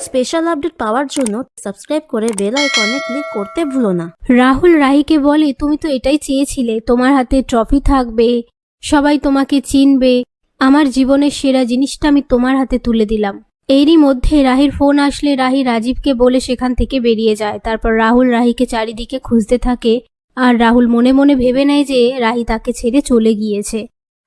Special update পাওয়ার জন্য subscribe করে bell আইকনে ক্লিক করতে ভুলো না। রাহুল রাহিকে বলে, তুমি তো এটাই চেয়েছিলে, তোমার হাতে ট্রফি থাকবে, সবাই তোমাকে চিনবে, আমার জীবনের সেরা জিনিসটা আমি তোমার হাতে তুলে দিলাম। এরই মধ্যে রাহির ফোন আসলে রাহি রাজীবকে বলে সেখান থেকে বেরিয়ে যায়। তারপর রাহুল রাহিকে চারিদিকে খুঁজতে থাকে আর রাহুল মনে মনে ভেবে নেয় যে রাহি তাকে ছেড়ে চলে গিয়েছে।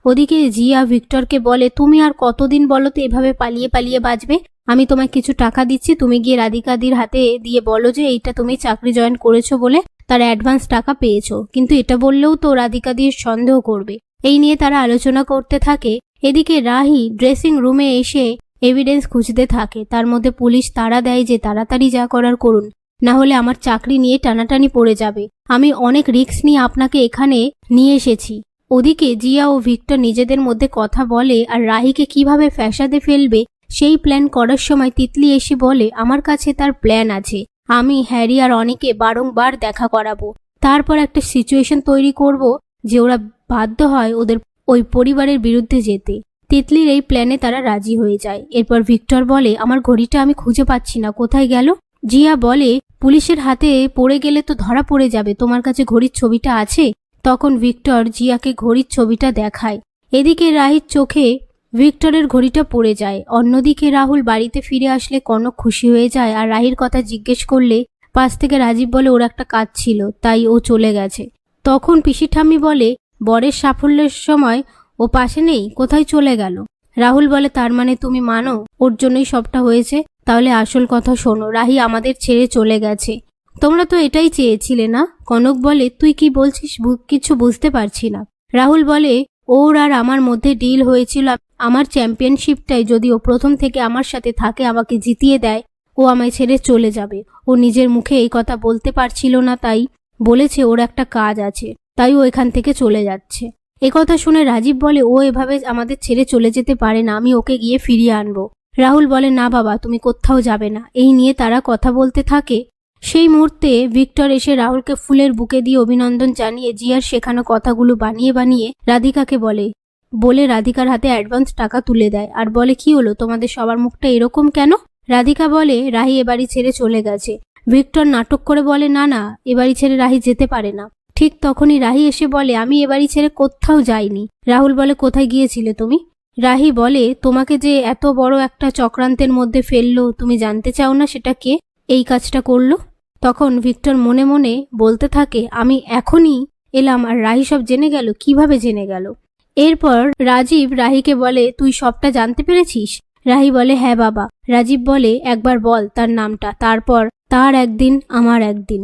ওদিকে জিয়া ভিক্টরকে বলে, তুমি আর কতদিন বলো তো এভাবে পালিয়ে পালিয়ে বাঁচবে? আমি তোমায় কিছু টাকা দিচ্ছি, তুমি গিয়ে রাধিকাদির হাতে দিয়ে বলো যে এইটা তুমি চাকরি জয়েন করেছো বলে তার অ্যাডভান্স টাকা পেয়েছো। কিন্তু এটা বললেও তো রাধিকাদির সন্দেহ করবে। এই নিয়ে তারা আলোচনা করতে থাকে। এদিকে রাহি ড্রেসিং রুমে এসে এভিডেন্স খুঁজতে থাকে। তার মধ্যে পুলিশ তাড়া দেয় যে তাড়াতাড়ি যা করার করুন, না হলে আমার চাকরি নিয়ে টানাটানি পড়ে যাবে। আমি অনেক রিস্ক নিয়ে আপনাকে এখানে নিয়ে এসেছি। ওদিকে জিয়া ও ভিক্টর নিজেদের মধ্যে কথা বলে আর রাহিকে কিভাবে ফ্যাসাদে ফেলবে সেই প্ল্যান করার সময় তিতলি এসে বলে, আমার কাছে তার প্ল্যান আছে। আমি হ্যারি আর অনিকে বারংবার দেখা করাবো, তারপর একটা সিচুয়েশন তৈরি করব যে ওরা বাধ্য হয় ওদের ওই পরিবারের বিরুদ্ধে যেতে। তিতলির এই প্ল্যানে তারা রাজি হয়ে যায়। এরপর ভিক্টর বলে, আমার ঘড়িটা আমি খুঁজে পাচ্ছি না, কোথায় গেল? জিয়া বলে, পুলিশের হাতে পড়ে গেলে তো ধরা পড়ে যাবে, তোমার কাছে ঘড়ির ছবিটা আছে? তখন ভিক্টর জিয়াকে ঘড়ির ছবিটা দেখায়। এদিকে রাহির চোখে ভিক্টরের ঘড়িটা পড়ে যায়। অন্যদিকে রাহুল বাড়িতে ফিরে আসলে কনক খুশি হয়ে যায় আর রাহির কথা জিজ্ঞেস করলে পাশ থেকে রাজীব বলে ওর একটা কাজ ছিল তাই ও চলে গেছে। তখন পিসি ঠাম্মি বলে, বরের সাফল্যের সময় ও পাশে নেই, কোথায় চলে গেল? রাহুল বলে, তার মানে তুমি মানো ওর জন্যই সবটা হয়েছে? তাহলে আসল কথা শোনো, রাহি আমাদের ছেড়ে চলে গেছে। তোমরা তো এটাই চেয়েছিলে না? কনক বলে, তুই কি বলছিস কিছু বুঝতে পারছি না। রাহুল বলে, ওর আর আমার মধ্যে ডিল হয়েছিল, আমার চ্যাম্পিয়নশিপটাই যদি ও প্রথম থেকে আমার সাথে থাকে, আমাকে জিতিয়ে দেয়, ও আমায় ছেড়ে চলে যাবে। ও নিজের মুখে এই কথা বলতে পারছিল না, তাই বলেছে ওর একটা কাজ আছে, তাই ও এখান থেকে চলে যাচ্ছে। কথা শুনে রাজীব বলে, ও এভাবে আমাদের ছেড়ে চলে যেতে পারে না, আমি ওকে গিয়ে ফিরিয়ে আনবো। রাহুল বলে, না বাবা, তুমি কোথাও যাবে না। এই নিয়ে তারা কথা বলতে থাকে। সেই মুহূর্তে ভিক্টর এসে রাহুলকে ফুলের বুকে দিয়ে অভিনন্দন জানিয়ে জিয়ার শেখানো কথাগুলো বানিয়ে বানিয়ে রাধিকাকে বলে রাধিকার হাতে অ্যাডভান্স টাকা তুলে দেয় আর বলে, কি হলো তোমাদের সবার মুখটা এরকম কেন? রাধিকা বলে, রাহি এবাড়ি ছেড়ে চলে গেছে। ভিক্টর নাটক করে বলে, না না, এবাড়ি ছেড়ে রাহি যেতে পারে না। ঠিক তখনই রাহি এসে বলে, আমি এবাড়ি ছেড়ে কোথাও যাইনি। রাহুল বলে, কোথায় গিয়েছিলে তুমি? রাহি বলে, তোমাকে যে এত বড় একটা চক্রান্তের মধ্যে ফেললো তুমি জানতে চাও না সেটা কে এই কাজটা করলো? তখন ভিক্টর মনে মনে বলতে থাকে, আমি এখনই এলাম আর রাহি সব জেনে গেল? কিভাবে জেনে গেল? এরপর রাজীব রাহিকে বলে, তুই সবটা জানতে পেরেছিস? রাহি বলে, হ্যাঁ বাবা। রাজীব বলে, একবার বল তার নামটা, তারপর তার একদিন আমার একদিন।